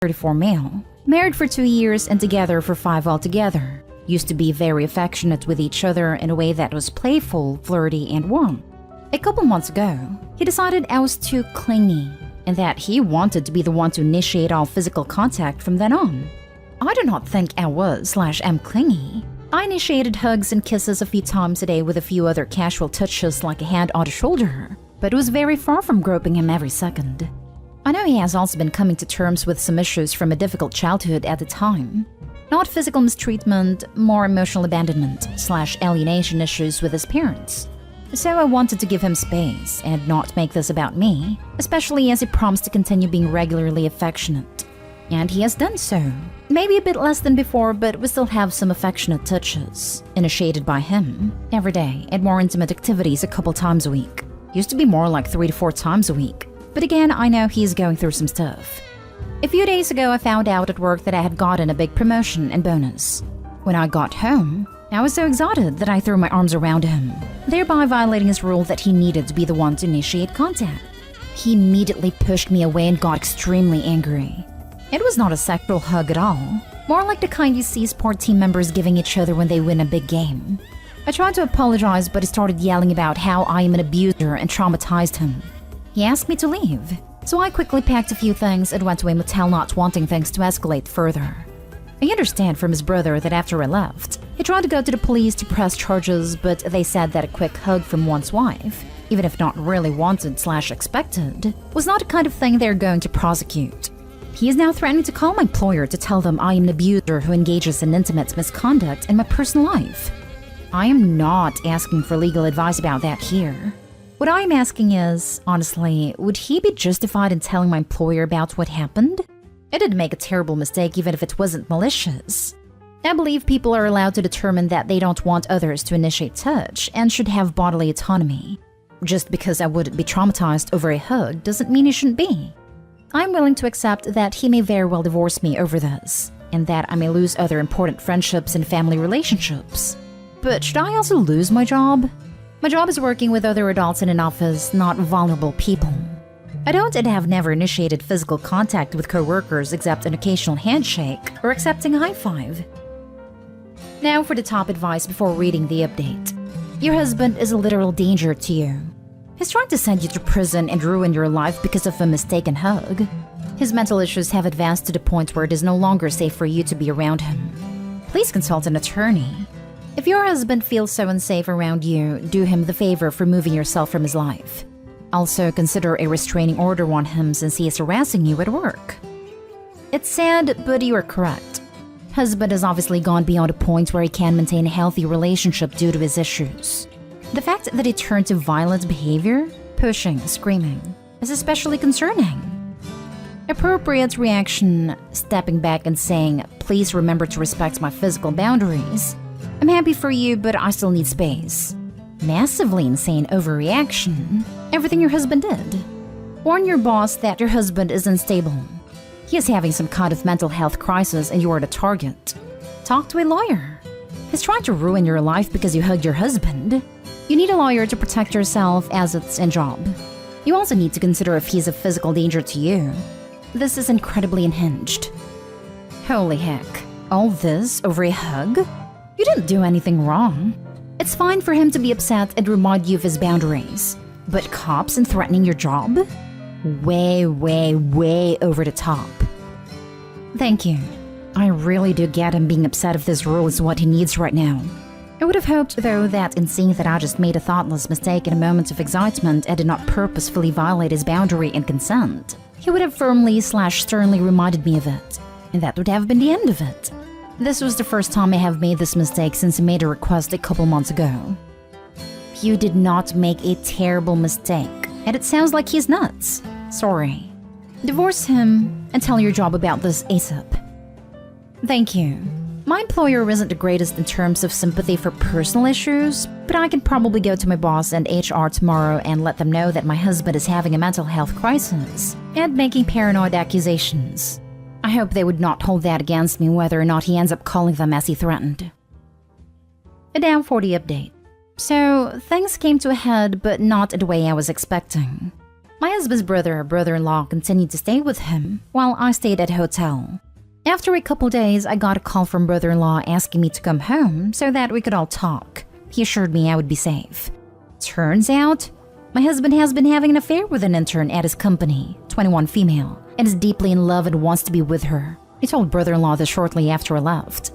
34 male, married for 2 years and together for 5 altogether. Used to be very affectionate with each other in a way that was playful, flirty, and warm. A couple months ago, he decided I was too clingy and that he wanted to be the one to initiate all physical contact from then on. I do not think I was/am clingy. I initiated hugs and kisses a few times a day with a few other casual touches like a hand on the shoulder, but it was very far from groping him every second. I know he has also been coming to terms with some issues from a difficult childhood at the time. Not physical mistreatment, more emotional abandonment/alienation issues with his parents. So I wanted to give him space and not make this about me, especially as he promised to continue being regularly affectionate. And he has done so. Maybe a bit less than before, but we still have some affectionate touches, initiated by him, every day, and more intimate activities a couple times a week. Used to be more like 3 to 4 times a week. But again, I know he's going through some stuff. A few days ago, I found out at work that I had gotten a big promotion and bonus. When I got home, I was so excited that I threw my arms around him, thereby violating his rule that he needed to be the one to initiate contact. He immediately pushed me away and got extremely angry. It was not a sexual hug at all, more like the kind you see sport team members giving each other when they win a big game. I tried to apologize, but he started yelling about how I am an abuser and traumatized him. He asked me to leave, so I quickly packed a few things and went to a motel, not wanting things to escalate further. I understand from his brother that after I left, he tried to go to the police to press charges, but they said that a quick hug from one's wife, even if not really wanted/expected, was not the kind of thing they're going to prosecute. He is now threatening to call my employer to tell them I am an abuser who engages in intimate misconduct in my personal life. I am not asking for legal advice about that here. What I am asking is, honestly, would he be justified in telling my employer about what happened? I didn't make a terrible mistake even if it wasn't malicious. I believe people are allowed to determine that they don't want others to initiate touch and should have bodily autonomy. Just because I wouldn't be traumatized over a hug doesn't mean he shouldn't be. I'm willing to accept that he may very well divorce me over this, and that I may lose other important friendships and family relationships. But should I also lose my job? My job is working with other adults in an office, not vulnerable people. I don't and have never initiated physical contact with coworkers except an occasional handshake or accepting a high five. Now for the top advice before reading the update. Your husband is a literal danger to you. He's trying to send you to prison and ruin your life because of a mistaken hug. His mental issues have advanced to the point where it is no longer safe for you to be around him. Please consult an attorney. If your husband feels so unsafe around you, do him the favor of removing yourself from his life. Also, consider a restraining order on him since he is harassing you at work. It's sad, but you are correct. Husband has obviously gone beyond a point where he can maintain a healthy relationship due to his issues. The fact that he turned to violent behavior, pushing, screaming, is especially concerning. Appropriate reaction, stepping back and saying, "Please remember to respect my physical boundaries. I'm happy for you, but I still need space." Massively insane overreaction. Everything your husband did. Warn your boss that your husband is unstable. He is having some kind of mental health crisis and you are the target. Talk to a lawyer. He's trying to ruin your life because you hugged your husband. You need a lawyer to protect yourself as it's a job. You also need to consider if he's a physical danger to you. This is incredibly unhinged. Holy heck. All this over a hug? You didn't do anything wrong. It's fine for him to be upset and remind you of his boundaries. But cops and threatening your job? Way, way, way over the top. Thank you. I really do get him being upset if this rule is what he needs right now. I would have hoped, though, that in seeing that I just made a thoughtless mistake in a moment of excitement and did not purposefully violate his boundary and consent, he would have firmly/sternly reminded me of it, and that would have been the end of it. This was the first time I have made this mistake since I made a request a couple months ago. You did not make a terrible mistake, and it sounds like he's nuts. Sorry. Divorce him and tell your job about this ASAP. Thank you. My employer isn't the greatest in terms of sympathy for personal issues, but I can probably go to my boss and HR tomorrow and let them know that my husband is having a mental health crisis and making paranoid accusations. I hope they would not hold that against me whether or not he ends up calling them as he threatened. A down 40 update. So, things came to a head, but not in the way I was expecting. My husband's brother-in-law continued to stay with him while I stayed at a hotel. After a couple days, I got a call from brother-in-law asking me to come home so that we could all talk. He assured me I would be safe. Turns out, my husband has been having an affair with an intern at his company, 21 female, and is deeply in love and wants to be with her. He told brother-in-law this shortly after I left.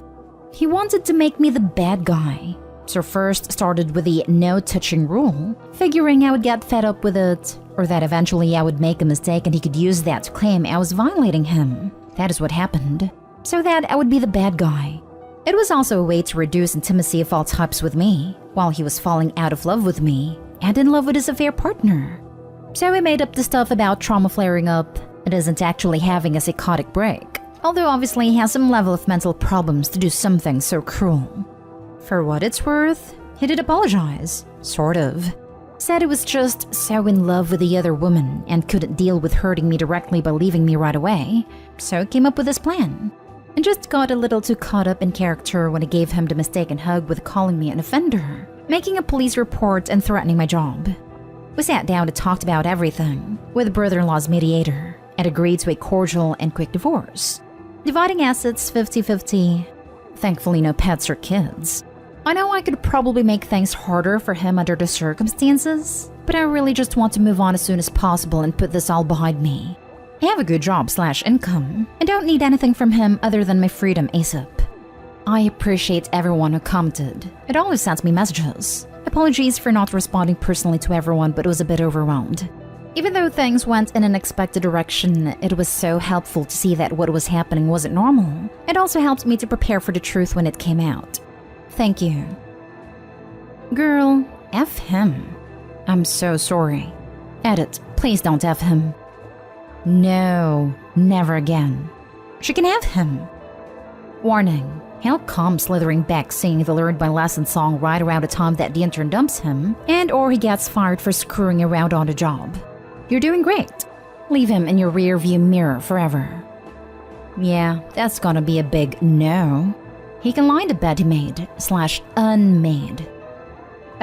He wanted to make me the bad guy. So first started with the no touching rule, figuring I would get fed up with it, or that eventually I would make a mistake and he could use that to claim I was violating him. That is what happened. So that I would be the bad guy. It was also a way to reduce intimacy of all types with me, while he was falling out of love with me, and in love with his affair partner. So he made up the stuff about trauma flaring up and isn't actually having a psychotic break, although obviously he has some level of mental problems to do something so cruel. For what it's worth, he did apologize, sort of. Said he was just so in love with the other woman and couldn't deal with hurting me directly by leaving me right away, so came up with this plan. And just got a little too caught up in character when I gave him the mistaken hug with calling me an offender, making a police report and threatening my job. We sat down and talked about everything with brother-in-law's mediator and agreed to a cordial and quick divorce. Dividing assets 50-50. Thankfully no pets or kids. I know I could probably make things harder for him under the circumstances, but I really just want to move on as soon as possible and put this all behind me. I have a good job/income and don't need anything from him other than my freedom ASAP. I appreciate everyone who commented. It always sends me messages. Apologies for not responding personally to everyone, but was a bit overwhelmed. Even though things went in an unexpected direction, it was so helpful to see that what was happening wasn't normal. It also helped me to prepare for the truth when it came out. Thank you. Girl, F him. I'm so sorry. Edit, please don't F him. No, never again. She can have him. Warning, he'll come slithering back singing the Learned My Lesson song right around the time that the intern dumps him, and or he gets fired for screwing around on the job. You're doing great. Leave him in your rear view mirror forever. Yeah, that's gonna be a big no. He can lie to bed he made/unmade.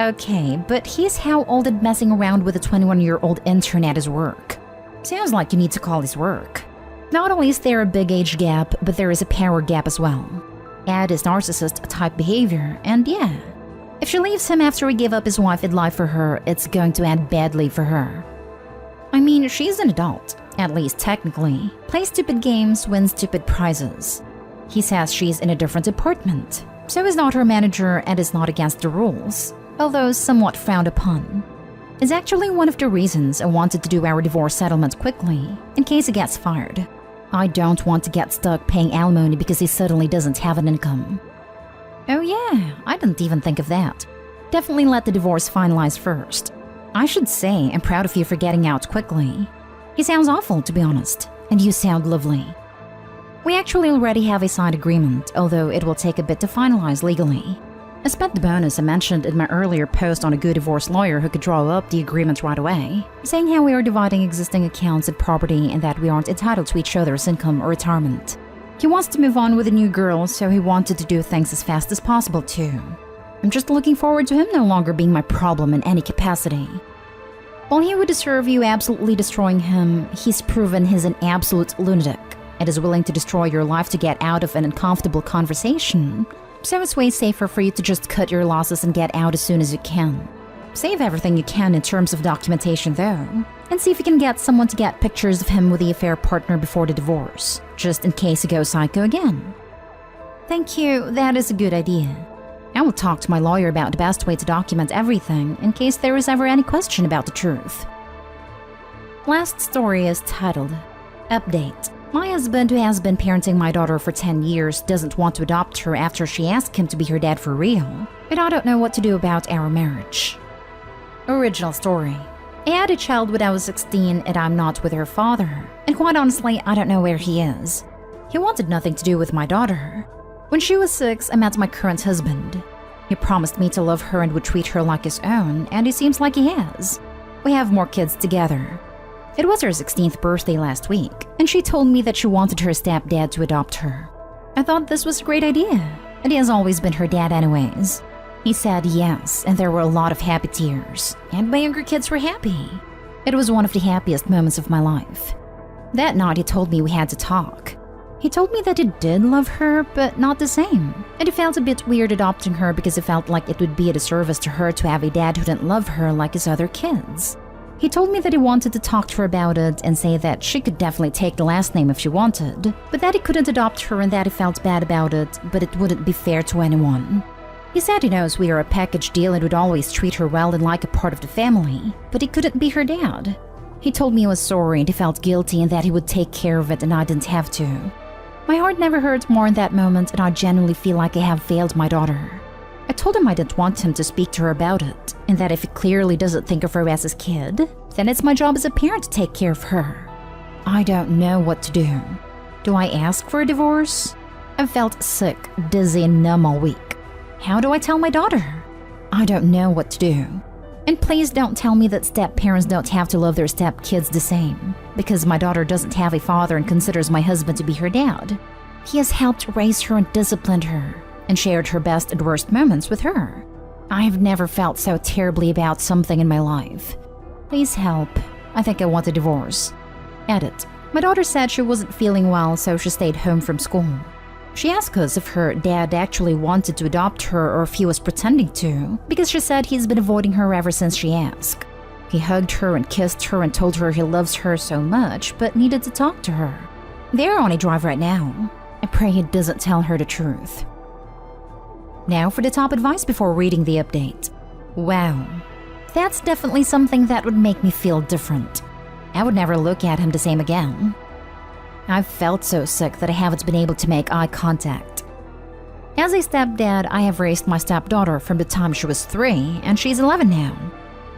Okay, but he's how old and messing around with a 21-year-old intern at his work. Sounds like you need to call his work. Not only is there a big age gap, but there is a power gap as well. Add his narcissist-type behavior, and yeah. If she leaves him after he gave up his wife and life for her, it's going to end badly for her. I mean, she's an adult, at least technically. Plays stupid games, wins stupid prizes. He says she's in a different department, so is not her manager and is not against the rules, although somewhat frowned upon. It's actually one of the reasons I wanted to do our divorce settlement quickly, in case he gets fired. I don't want to get stuck paying alimony because he suddenly doesn't have an income. Oh yeah, I didn't even think of that. Definitely let the divorce finalize first. I should say I'm proud of you for getting out quickly. He sounds awful, to be honest, and you sound lovely. We actually already have a signed agreement, although it will take a bit to finalize legally. I spent the bonus I mentioned in my earlier post on a good divorce lawyer who could draw up the agreement right away, saying how we are dividing existing accounts and property and that we aren't entitled to each other's income or retirement. He wants to move on with a new girl, so he wanted to do things as fast as possible too. I'm just looking forward to him no longer being my problem in any capacity. While he would deserve you absolutely destroying him, he's proven he's an absolute lunatic and is willing to destroy your life to get out of an uncomfortable conversation. So it's way safer for you to just cut your losses and get out as soon as you can. Save everything you can in terms of documentation though, and see if you can get someone to get pictures of him with the affair partner before the divorce, just in case he goes psycho again. Thank you, that is a good idea. I will talk to my lawyer about the best way to document everything in case there is ever any question about the truth. Last story is titled, Update. My husband, who has been parenting my daughter for 10 years, doesn't want to adopt her after she asked him to be her dad for real, and I don't know what to do about our marriage. Original story. I had a child when I was 16 and I'm not with her father, and quite honestly, I don't know where he is. He wanted nothing to do with my daughter. When she was 6, I met my current husband. He promised me to love her and would treat her like his own, and it seems like he has. We have more kids together. It was her 16th birthday last week, and she told me that she wanted her stepdad to adopt her. I thought this was a great idea, and he has always been her dad anyways. He said yes, and there were a lot of happy tears, and my younger kids were happy. It was one of the happiest moments of my life. That night he told me we had to talk. He told me that he did love her, but not the same. And he felt a bit weird adopting her because he felt like it would be a disservice to her to have a dad who didn't love her like his other kids. He told me that he wanted to talk to her about it and say that she could definitely take the last name if she wanted, but that he couldn't adopt her and that he felt bad about it, but it wouldn't be fair to anyone. He said he knows we are a package deal and would always treat her well and like a part of the family, but he couldn't be her dad. He told me he was sorry and he felt guilty and that he would take care of it and I didn't have to. My heart never hurt more in that moment and I genuinely feel like I have failed my daughter. I told him I didn't want him to speak to her about it, and that if he clearly doesn't think of her as his kid, then it's my job as a parent to take care of her. I don't know what to do. Do I ask for a divorce? I've felt sick, dizzy, and numb all week. How do I tell my daughter? I don't know what to do. And please don't tell me that step-parents don't have to love their step-kids the same, because my daughter doesn't have a father and considers my husband to be her dad. He has helped raise her and disciplined her, and shared her best and worst moments with her. I have never felt so terribly about something in my life. Please help. I think I want a divorce. Edit. My daughter said she wasn't feeling well, so she stayed home from school. She asked us if her dad actually wanted to adopt her or if he was pretending to, because she said he's been avoiding her ever since she asked. He hugged her and kissed her and told her he loves her so much, but needed to talk to her. They're on a drive right now. I pray he doesn't tell her the truth. Now for the top advice before reading the update. Wow, that's definitely something that would make me feel different. I would never look at him the same again. I've felt so sick that I haven't been able to make eye contact. As a stepdad, I have raised my stepdaughter from the time she was 3 and she's 11 now.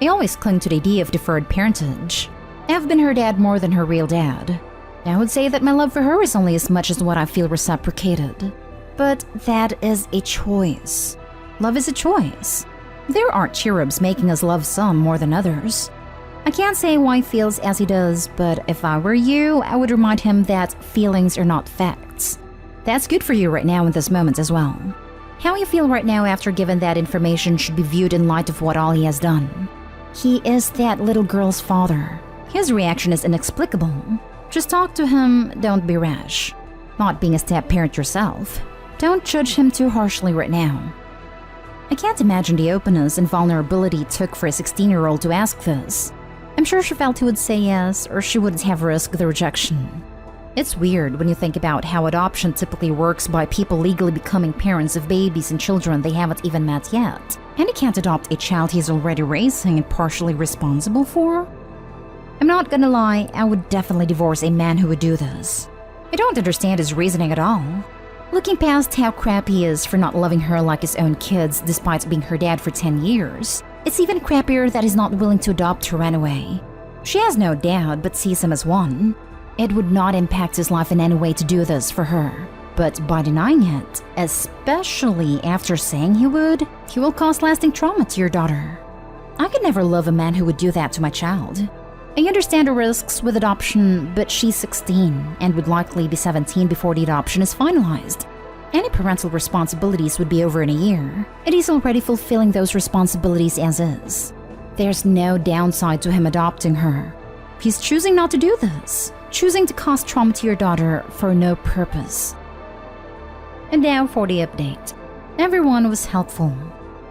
I always cling to the idea of deferred parentage. I've been her dad more than her real dad. I would say that my love for her is only as much as what I feel reciprocated. But that is a choice. Love is a choice. There aren't cherubs making us love some more than others. I can't say why he feels as he does, but if I were you, I would remind him that feelings are not facts. That's good for you right now in this moment as well. How you feel right now after given that information should be viewed in light of what all he has done. He is that little girl's father. His reaction is inexplicable. Just talk to him, don't be rash. Not being a step-parent yourself, don't judge him too harshly right now. I can't imagine the openness and vulnerability it took for a 16-year-old to ask this. I'm sure she felt he would say yes, or she wouldn't have risked the rejection. It's weird when you think about how adoption typically works by people legally becoming parents of babies and children they haven't even met yet. And he can't adopt a child he's already raising and partially responsible for? I'm not gonna lie, I would definitely divorce a man who would do this. I don't understand his reasoning at all. Looking past how crap he is for not loving her like his own kids despite being her dad for 10 years, it's even crappier that he's not willing to adopt her anyway. She has no dad but sees him as one. It would not impact his life in any way to do this for her. But by denying it, especially after saying he will cause lasting trauma to your daughter. I could never love a man who would do that to my child. I understand the risks with adoption, but she's 16 and would likely be 17 before the adoption is finalized. Any parental responsibilities would be over in a year, and he's already fulfilling those responsibilities as is. There's no downside to him adopting her. He's choosing not to do this, choosing to cause trauma to your daughter for no purpose. And now for the update. Everyone was helpful.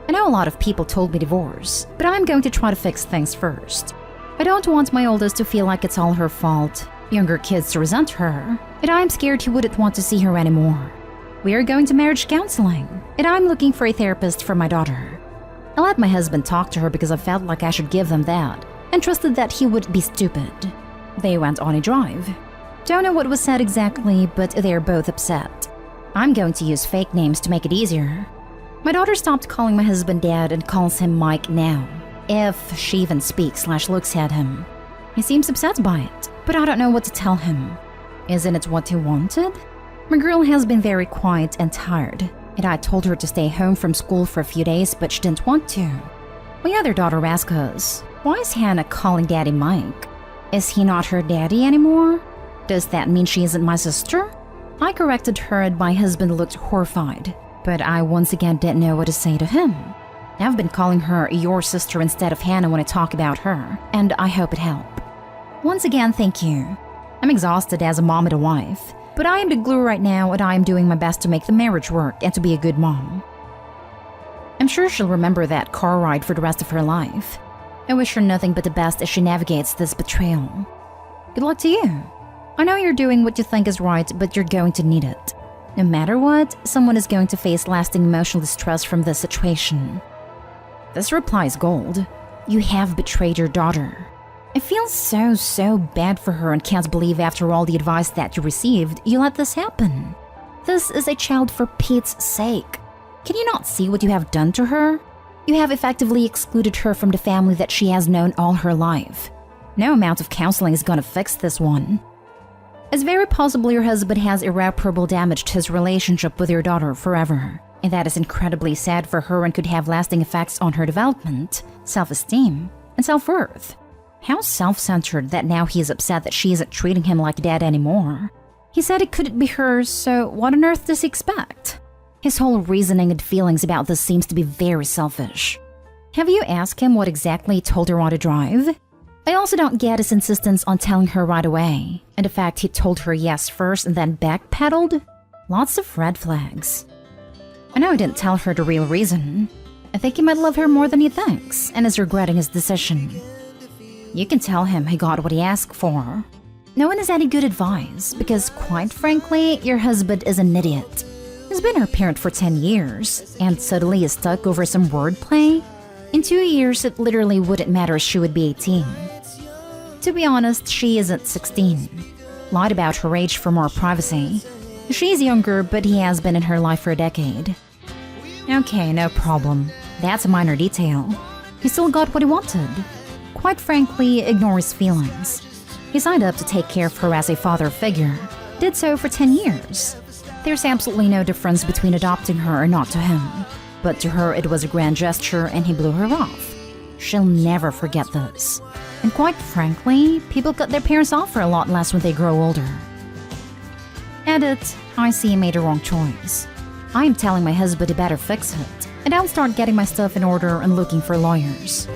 I know a lot of people told me divorce, but I'm going to try to fix things first. I don't want my oldest to feel like it's all her fault, younger kids to resent her, and I'm scared he wouldn't want to see her anymore. We are going to marriage counseling, and I'm looking for a therapist for my daughter. I let my husband talk to her because I felt like I should give them that, and trusted that he would be stupid. They went on a drive. Don't know what was said exactly, but they're both upset. I'm going to use fake names to make it easier. My daughter stopped calling my husband Dad and calls him Mike now. If she even speaks/looks at him. He seems upset by it, but I don't know what to tell him. Isn't it what he wanted? My girl has been very quiet and tired, and I told her to stay home from school for a few days, but she didn't want to. My other daughter asked us, why is Hannah calling Daddy Mike? Is he not her daddy anymore? Does that mean she isn't my sister? I corrected her and my husband looked horrified, but I once again didn't know what to say to him. I've been calling her your sister instead of Hannah when I talk about her, and I hope it helped. Once again, thank you. I'm exhausted as a mom and a wife, but I am the glue right now and I am doing my best to make the marriage work and to be a good mom. I'm sure she'll remember that car ride for the rest of her life. I wish her nothing but the best as she navigates this betrayal. Good luck to you. I know you're doing what you think is right, but you're going to need it. No matter what, someone is going to face lasting emotional distress from this situation. This reply is gold. You have betrayed your daughter. I feel so bad for her and can't believe after all the advice that you received, you let this happen. This is a child for Pete's sake. Can you not see what you have done to her? You have effectively excluded her from the family that she has known all her life. No amount of counseling is gonna fix this one. It's very possible your husband has irreparable damaged his relationship with your daughter forever, and that is incredibly sad for her and could have lasting effects on her development, self-esteem, and self-worth. How self-centered that now he is upset that she isn't treating him like dad anymore. He said it couldn't be hers, so what on earth does he expect? His whole reasoning and feelings about this seems to be very selfish. Have you asked him what exactly he told her on to drive? I also don't get his insistence on telling her right away, and the fact he told her yes first and then backpedaled? Lots of red flags. I know he didn't tell her the real reason. I think he might love her more than he thinks, and is regretting his decision. You can tell him he got what he asked for. No one has any good advice, because quite frankly, your husband is an idiot. He's been her parent for 10 years, and suddenly is stuck over some wordplay. In 2 years, it literally wouldn't matter if she would be 18. To be honest, she isn't 16. Lied about her age for more privacy. She's younger, but he has been in her life for a decade. Okay, no problem. That's a minor detail. He still got what he wanted. Quite frankly, ignore his feelings. He signed up to take care of her as a father figure. Did so for 10 years. There's absolutely no difference between adopting her or not to him. But to her, it was a grand gesture and he blew her off. She'll never forget this. And quite frankly, people cut their parents off for a lot less when they grow older. Edit, I see he made a wrong choice. I am telling my husband he better fix it, and I'll start getting my stuff in order and looking for lawyers.